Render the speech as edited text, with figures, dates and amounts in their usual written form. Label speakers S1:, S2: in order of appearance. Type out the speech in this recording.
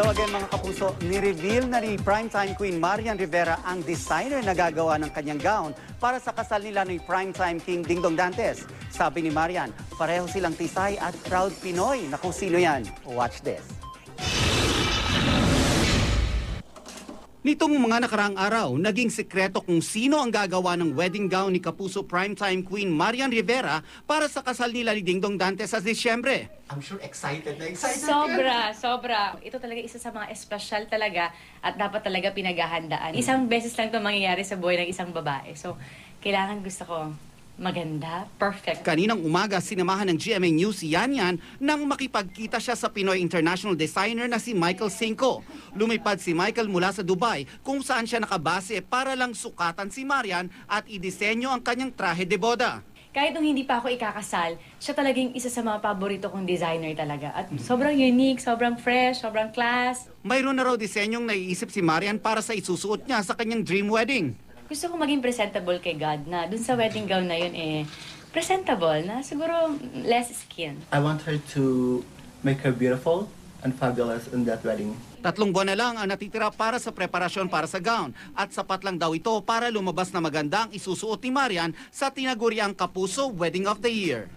S1: Hello again mga kapuso. Ni-reveal na ni Primetime Queen Marian Rivera ang designer na gagawa ng kanyang gown para sa kasal nila ni Primetime King Dingdong Dantes. Sabi ni Marian, pareho silang tisay at proud Pinoy. Na kung sino yan? Watch this. Nitong mga nakaraang araw, naging sekreto kung sino ang gagawa ng wedding gown ni Kapuso Primetime Queen Marian Rivera para sa kasal nila ni Dingdong Dantes sa Disyembre.
S2: I'm sure excited na excited
S3: Sobra. Ito talaga isa sa mga espesyal talaga at dapat talaga pinaghahandaan. Isang beses lang ito mangyayari sa buhay ng isang babae. So, kailangan gusto ko maganda, perfect.
S1: Kaninang umaga, sinamahan ng GMA News si Yan nang makipagkita siya sa Pinoy international designer na si Michael Cinco. Lumipad si Michael mula sa Dubai kung saan siya nakabase para lang sukatan si Marian at idisenyo ang kanyang trahe de boda.
S3: Kahit nung hindi pa ako ikakasal, siya talagang isa sa mga paborito kong designer talaga. At sobrang unique, sobrang fresh, sobrang class.
S1: Mayroon na raw disenyong naiisip si Marian para sa isusuot niya sa kanyang dream wedding.
S3: Gusto ko maging presentable kay God na dun sa wedding gown na yun presentable na siguro less skin.
S2: I want her to make her beautiful and fabulous in that wedding.
S1: 3 buwan na lang ang natitira para sa preparasyon para sa gown at sapat lang daw ito para lumabas na maganda ang isusuot ni Marian sa tinaguriang Kapuso Wedding of the Year.